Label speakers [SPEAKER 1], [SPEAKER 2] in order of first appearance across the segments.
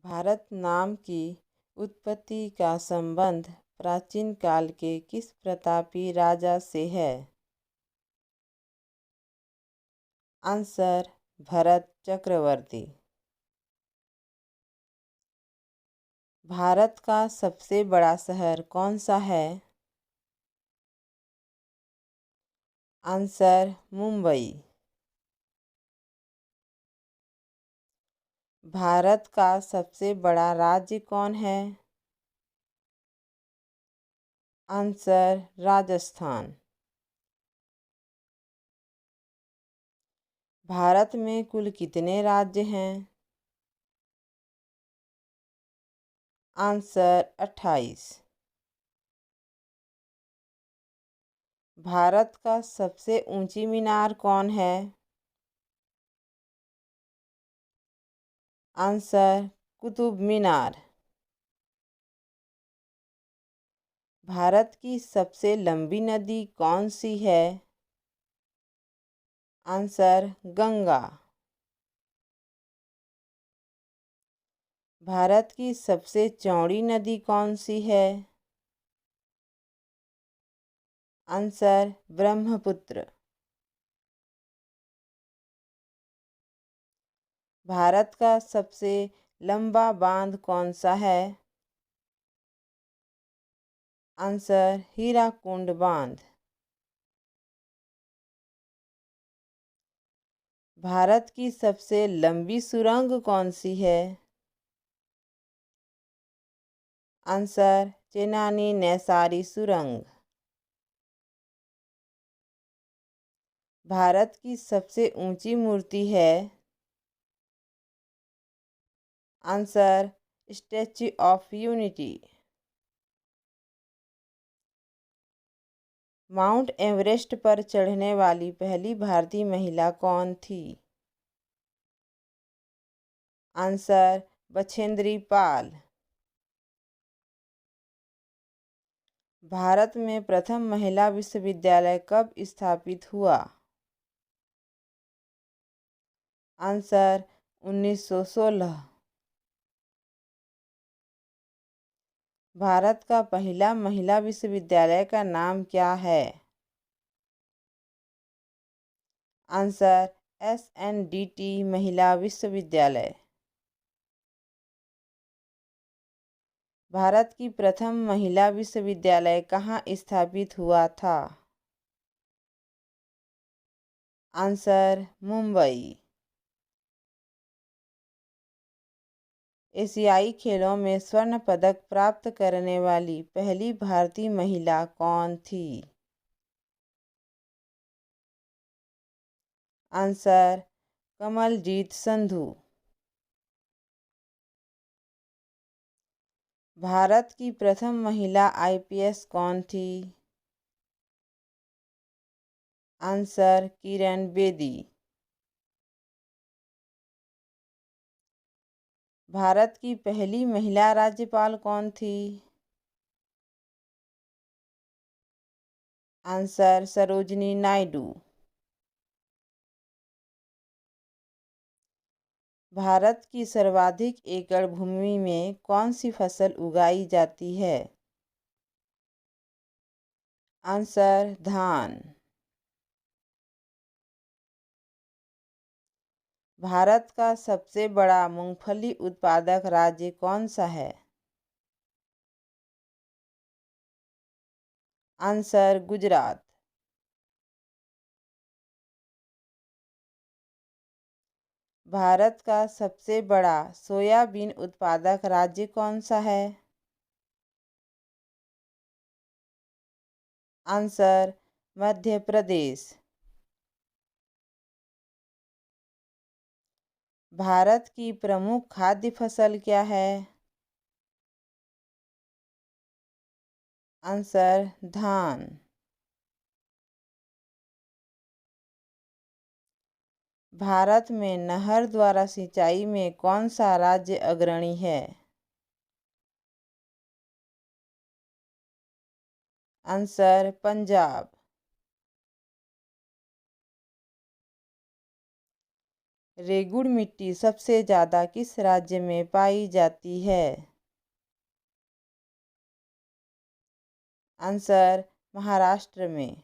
[SPEAKER 1] भारत नाम की उत्पत्ति का संबंध प्राचीन काल के किस प्रतापी राजा से है? आंसर: भरत चक्रवर्ती। भारत का सबसे बड़ा शहर कौन सा है? आंसर: मुंबई। भारत का सबसे बड़ा राज्य कौन है? आंसर: राजस्थान। भारत में कुल कितने राज्य हैं? आंसर: 28। भारत का सबसे ऊंची मीनार कौन है? आंसर: कुतुब मीनार। भारत की सबसे लंबी नदी कौन सी है? आंसर: गंगा। भारत की सबसे चौड़ी नदी कौन सी है? आंसर: ब्रह्मपुत्र। भारत का सबसे लंबा बांध कौन सा है? आंसर: हीराकुंड बांध। भारत की सबसे लंबी सुरंग कौन सी है? आंसर: चेनानी नैसारी सुरंग। भारत की सबसे ऊंची मूर्ति है? Answer: statue of unity. Mount Everest पर चढ़ने वाली पहली भारतीय महिला कौन थी? आंसर: बछेंद्री पाल। भारत में प्रथम महिला विश्वविद्यालय कब स्थापित हुआ? आंसर: 1916। भारत का पहला महिला विश्वविद्यालय का नाम क्या है? आंसर: SNDT महिला विश्वविद्यालय। भारत की प्रथम महिला विश्वविद्यालय कहाँ स्थापित हुआ था? आंसर: मुंबई। एशियाई खेलों में स्वर्ण पदक प्राप्त करने वाली पहली भारतीय महिला कौन थी? आंसर: कमलजीत संधू। भारत की प्रथम महिला IPS कौन थी? आंसर: किरण बेदी। भारत की पहली महिला राज्यपाल कौन थी? आंसर: सरोजिनी नायडू। भारत की सर्वाधिक एकड़ भूमि में कौन सी फसल उगाई जाती है? आंसर: धान। भारत का सबसे बड़ा मूंगफली उत्पादक राज्य कौन सा है? आंसर: गुजरात। भारत का सबसे बड़ा सोयाबीन उत्पादक राज्य कौन सा है? आंसर: मध्य प्रदेश। भारत की प्रमुख खाद्य फसल क्या है? आंसर: धान। भारत में नहर द्वारा सिंचाई में कौन सा राज्य अग्रणी है? आंसर: पंजाब। रेगुड़ मिट्टी सबसे ज़्यादा किस राज्य में पाई जाती है? आंसर महाराष्ट्र में।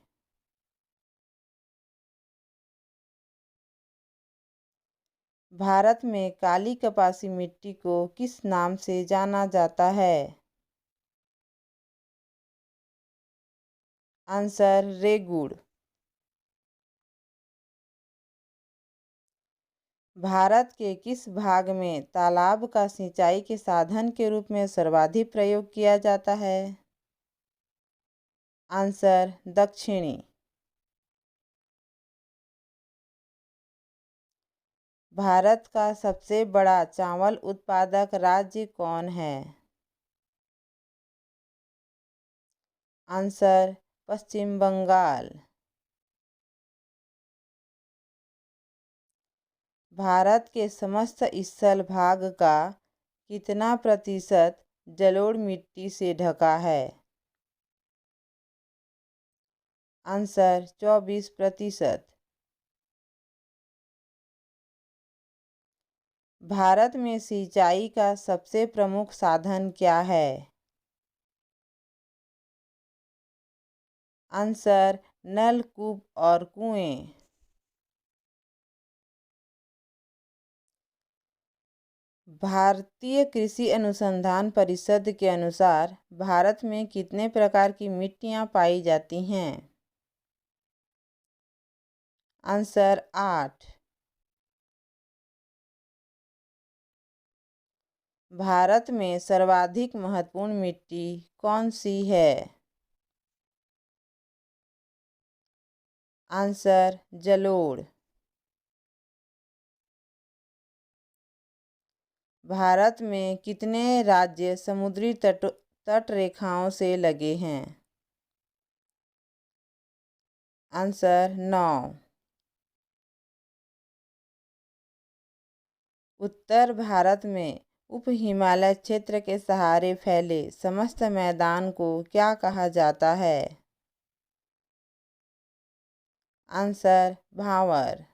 [SPEAKER 1] भारत में काली कपासी मिट्टी को किस नाम से जाना जाता है? आंसर रेगुड़। भारत के किस भाग में तालाब का सिंचाई के साधन के रूप में सर्वाधिक प्रयोग किया जाता है? आंसर दक्षिणी। भारत का सबसे बड़ा चावल उत्पादक राज्य कौन है? आंसर पश्चिम बंगाल। भारत के समस्त स्थल भाग का कितना प्रतिशत जलोढ़ मिट्टी से ढका है? आंसर 24%। भारत में सिंचाई का सबसे प्रमुख साधन क्या है? आंसर नलकूप और कुएं। भारतीय कृषि अनुसंधान परिषद के अनुसार भारत में कितने प्रकार की मिट्टियाँ पाई जाती हैं? आंसर 8। भारत में सर्वाधिक महत्वपूर्ण मिट्टी कौन सी है? आंसर जलोढ़। भारत में कितने राज्य समुद्री तट रेखाओं से लगे हैं? आंसर 9। उत्तर भारत में उप हिमालय क्षेत्र के सहारे फैले समस्त मैदान को क्या कहा जाता है? आंसर भांवर।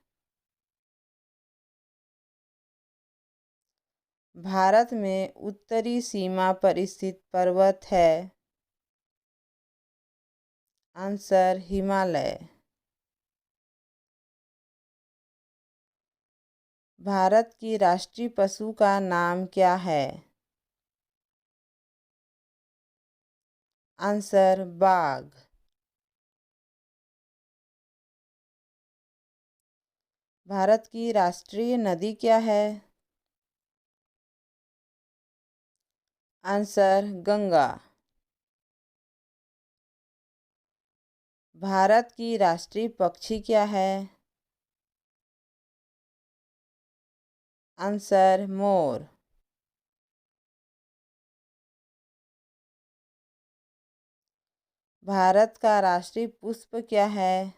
[SPEAKER 1] भारत में उत्तरी सीमा पर स्थित पर्वत है? आंसर हिमालय। भारत की राष्ट्रीय पशु का नाम क्या है? आंसर बाघ। भारत की राष्ट्रीय नदी क्या है? आंसर गंगा। भारत की राष्ट्रीय पक्षी क्या है? Answer more. भारत का राष्ट्रीय पुष्प क्या है?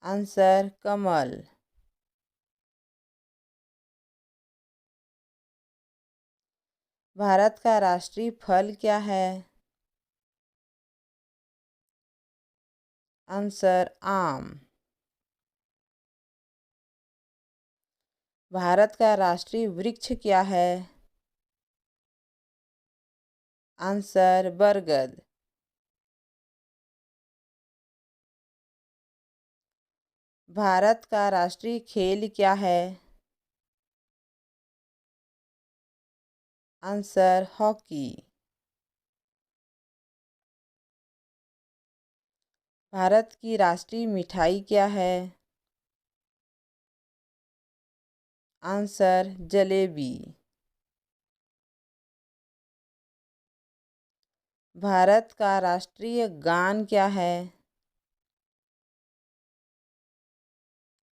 [SPEAKER 1] आंसर कमल। भारत का राष्ट्रीय फल क्या है? आंसर आम। भारत का राष्ट्रीय वृक्ष क्या है? आंसर बरगद। भारत का राष्ट्रीय खेल क्या है? Answer hockey. भारत की राष्ट्रीय मिठाई क्या है? आंसर जलेबी। भारत का राष्ट्रीय गान क्या है?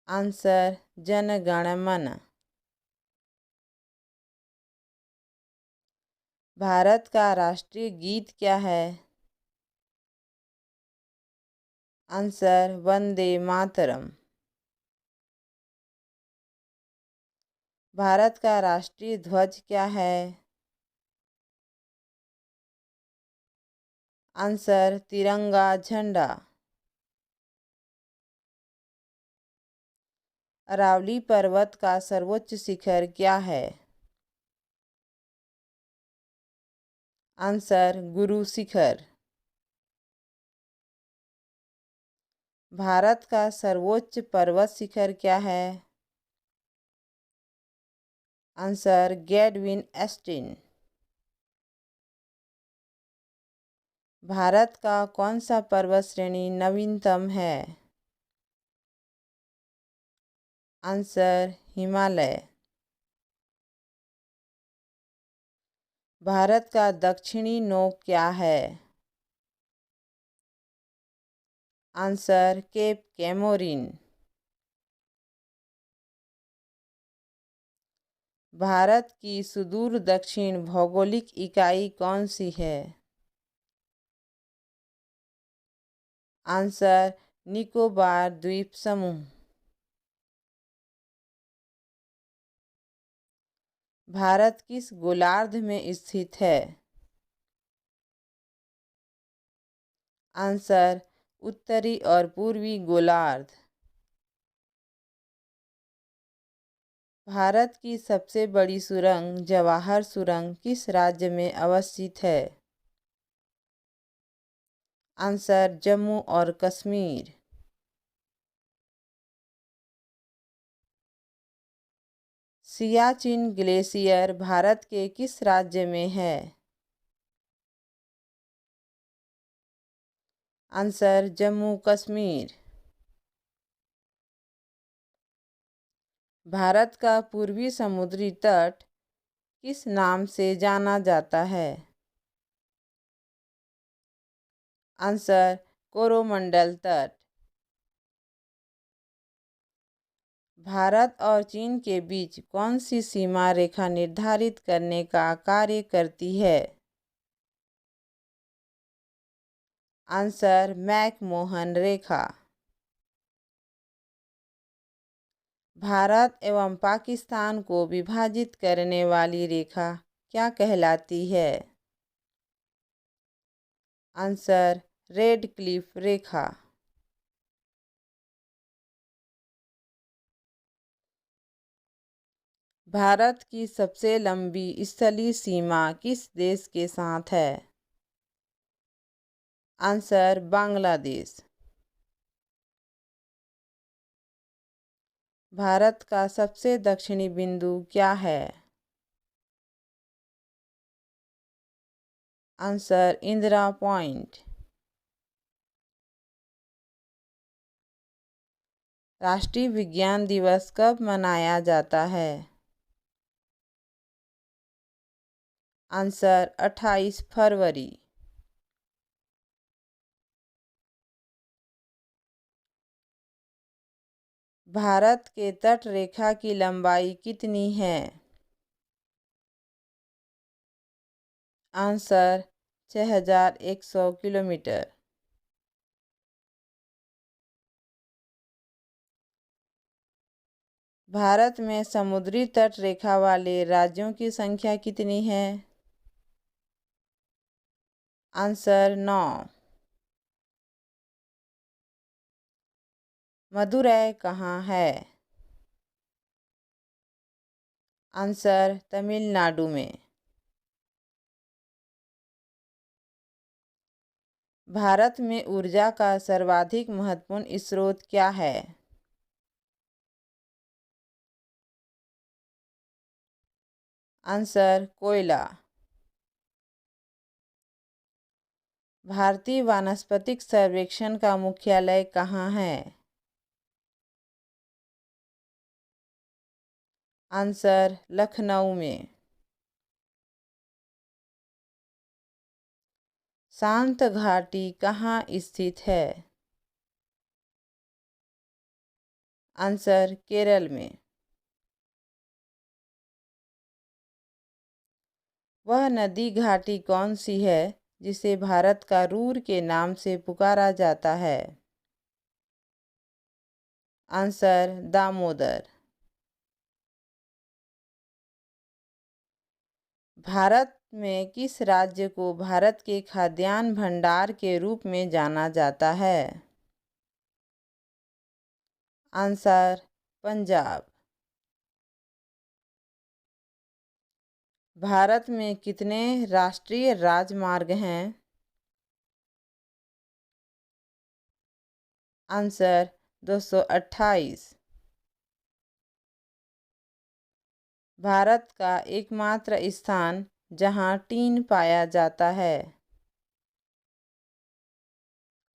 [SPEAKER 1] आंसर जन गण मन। भारत का राष्ट्रीय गीत क्या है? आंसर वंदे मातरम। भारत का राष्ट्रीय ध्वज क्या है? आंसर तिरंगा झंडा। अरावली पर्वत का सर्वोच्च शिखर क्या है? आंसर गुरु शिखर। भारत का सर्वोच्च पर्वत शिखर क्या है? आंसर गैडविन एस्टीन। भारत का कौन सा पर्वत श्रेणी नवीनतम है? आंसर हिमालय। भारत का दक्षिणी नोक क्या है? Answer cap Comorin. भारत की सुदूर दक्षिण भौगोलिक इकाई कौन सी है? आंसर निकोबार द्वीप समूह। भारत किस गोलार्ध में स्थित है? आंसर उत्तरी और पूर्वी गोलार्ध। भारत की सबसे बड़ी सुरंग जवाहर सुरंग किस राज्य में अवस्थित है? आंसर जम्मू और कश्मीर। सियाचिन ग्लेशियर भारत के किस राज्य में है? आंसर जम्मू कश्मीर। भारत का पूर्वी समुद्री तट किस नाम से जाना जाता है? आंसर कोरोमंडल तट। भारत और चीन के बीच कौन सी सीमा रेखा निर्धारित करने का कार्य करती है? आंसर मैक-मोहन रेखा। भारत एवं पाकिस्तान को विभाजित करने वाली रेखा क्या कहलाती है? आंसर रेड क्लिफ रेखा। भारत की सबसे लंबी स्थलीय सीमा किस देश के साथ है? आंसर बांग्लादेश। भारत का सबसे दक्षिणी बिंदु क्या है? Answer Indira point. राष्ट्रीय विज्ञान दिवस कब मनाया जाता है? आंसर 28 फरवरी। भारत के तट रेखा की लंबाई कितनी है? Answer 6100 kilometre. भारत में समुद्री तट रेखा वाले राज्यों की संख्या कितनी है? आंसर 9। मदुरै कहाँ है? आंसर तमिलनाडु में। भारत में ऊर्जा का सर्वाधिक महत्वपूर्ण स्रोत क्या है? आंसर कोयला। भारतीय वानस्पतिक सर्वेक्षण का मुख्यालय कहाँ है? आंसर लखनऊ में। शांत घाटी कहाँ स्थित है? आंसर केरल में। वह नदी घाटी कौन सी है जिसे भारत का रूर के नाम से पुकारा जाता है? आंसर दामोदर। भारत में किस राज्य को भारत के खाद्यान्न भंडार के रूप में जाना जाता है? आंसर पंजाब। भारत में कितने राष्ट्रीय राजमार्ग हैं? आंसर 228। भारत का एकमात्र स्थान जहां टीन पाया जाता है।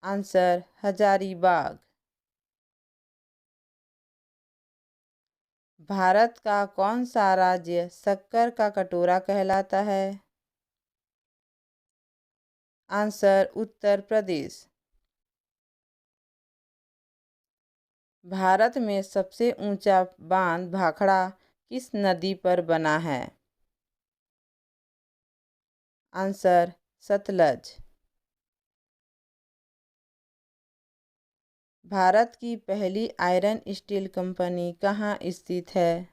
[SPEAKER 1] आंसर हजारीबाग। भारत का कौन सा राज्य शक्कर का कटोरा कहलाता है? आंसर उत्तर प्रदेश। भारत में सबसे ऊंचा बांध भाखड़ा किस नदी पर बना है? आंसर सतलज। भारत की पहली आयरन स्टील कंपनी कहाँ स्थित है?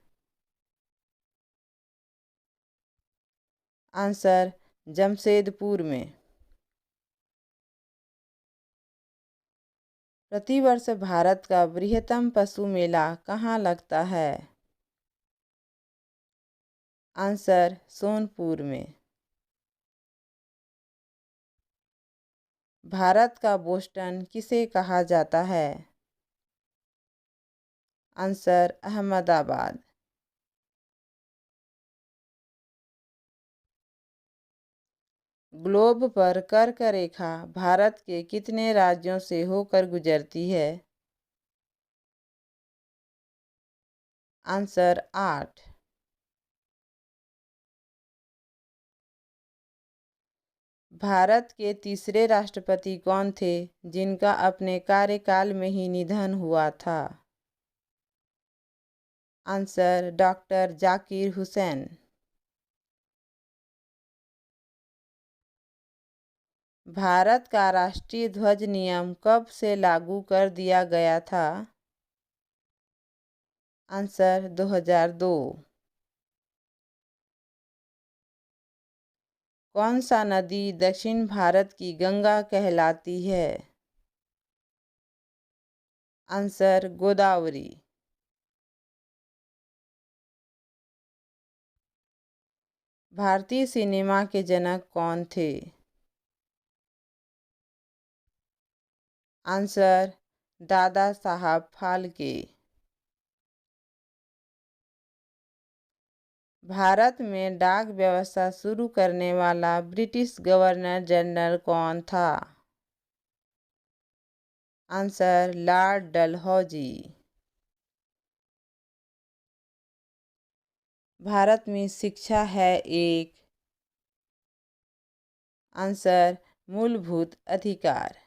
[SPEAKER 1] आंसर जमशेदपुर में। प्रतिवर्ष भारत का बृहत्तम पशु मेला कहाँ लगता है? आंसर सोनपुर में। भारत का बोस्टन किसे कहा जाता है? आंसर अहमदाबाद। ग्लोब पर कर्क रेखा भारत के कितने राज्यों से होकर गुजरती है? आंसर 8। भारत के तीसरे राष्ट्रपति कौन थे जिनका अपने कार्यकाल में ही निधन हुआ था? Answer doctor Zakir Hussain. भारत का राष्ट्रीय ध्वज नियम कब से लागू कर दिया गया था? आंसर 2002। कौन सा नदी दक्षिण भारत की गंगा कहलाती है? आंसर गोदावरी। भारतीय सिनेमा के जनक कौन थे? आंसर दादा साहब फाल्के। भारत में डाक व्यवस्था शुरू करने वाला ब्रिटिश गवर्नर जनरल कौन था? Answer Lord Dalhousie. भारत में शिक्षा है एक। आंसर मूलभूत अधिकार।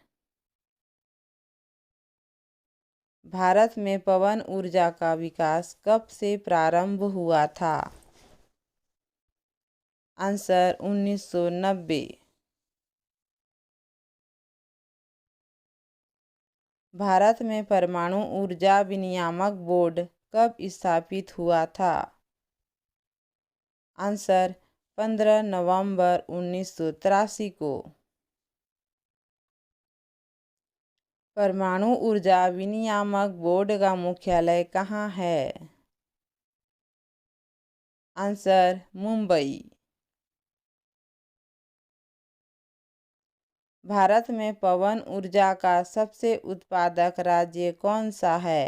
[SPEAKER 1] भारत में पवन ऊर्जा का विकास कब से प्रारंभ हुआ था? आंसर 1990। भारत में परमाणु ऊर्जा विनियामक बोर्ड कब स्थापित हुआ था? आंसर 15 नवंबर 1983 को। परमाणु ऊर्जा विनियामक बोर्ड का मुख्यालय कहाँ है? आंसर मुंबई। भारत में पवन ऊर्जा का सबसे उत्पादक राज्य कौन सा है?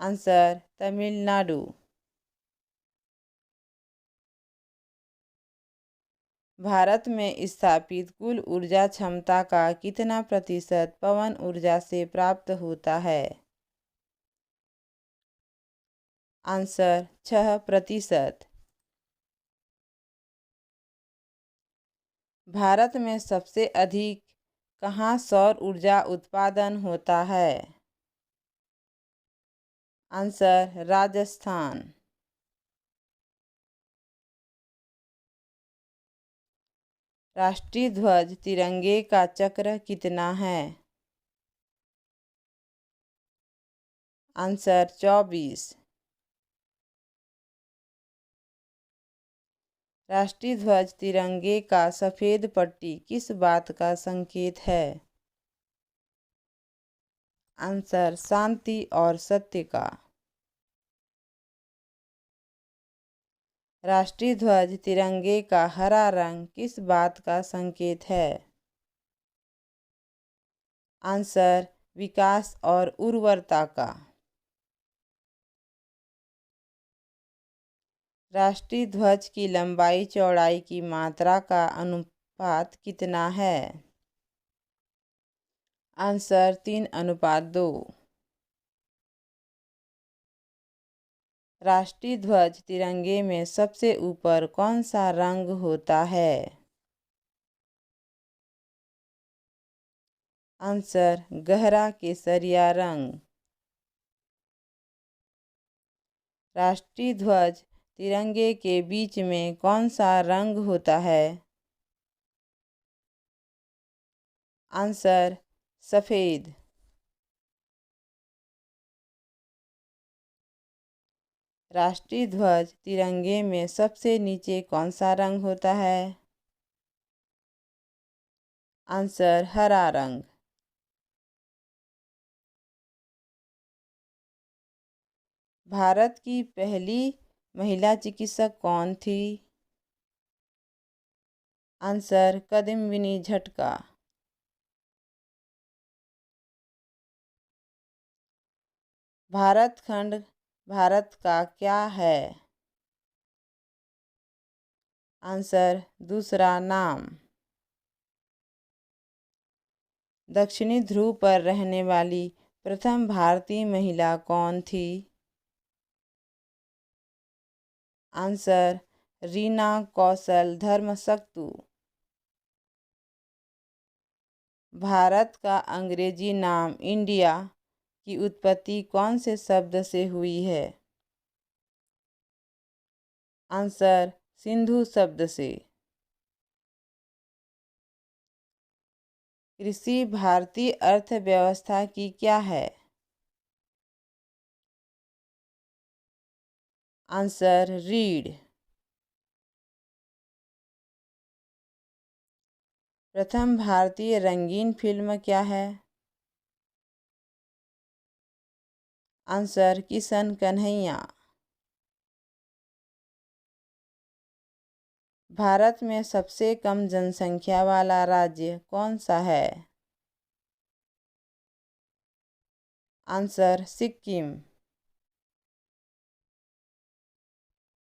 [SPEAKER 1] आंसर तमिलनाडु। भारत में स्थापित कुल ऊर्जा क्षमता का कितना प्रतिशत पवन ऊर्जा से प्राप्त होता है? आंसर 6%। भारत में सबसे अधिक कहाँ सौर ऊर्जा उत्पादन होता है? आंसर राजस्थान। राष्ट्रीय ध्वज तिरंगे का चक्र कितना है? आंसर 24। राष्ट्रीय ध्वज तिरंगे का सफ़ेद पट्टी किस बात का संकेत है? आंसर शांति और सत्य का। राष्ट्रीय ध्वज तिरंगे का हरा रंग किस बात का संकेत है? आंसर विकास और उर्वरता का। राष्ट्रीय ध्वज की लंबाई चौड़ाई की मात्रा का अनुपात कितना है? आंसर 3:2। राष्ट्रीय ध्वज तिरंगे में सबसे ऊपर कौन सा रंग होता है? आंसर गहरा केसरिया रंग। राष्ट्रीय ध्वज तिरंगे के बीच में कौन सा रंग होता है? आंसर सफ़ेद। राष्ट्रीय ध्वज तिरंगे में सबसे नीचे कौन सा रंग होता है? आंसर हरा रंग। भारत की पहली महिला चिकित्सक कौन थी? आंसर कदम्बिनी झटका। भारत खंड भारत का क्या है? आंसर दूसरा नाम। दक्षिणी ध्रुव पर रहने वाली प्रथम भारतीय महिला कौन थी? आंसर रीना कौशल धर्मशक्तु। भारत का अंग्रेजी नाम इंडिया की उत्पत्ति कौन से शब्द से हुई है? आंसर सिंधु शब्द से। कृषि भारतीय अर्थव्यवस्था की क्या है? आंसर रीढ़। प्रथम भारतीय रंगीन फिल्म क्या है? आंसर किशन कन्हैया। भारत में सबसे कम जनसंख्या वाला राज्य कौन सा है? आंसर सिक्किम।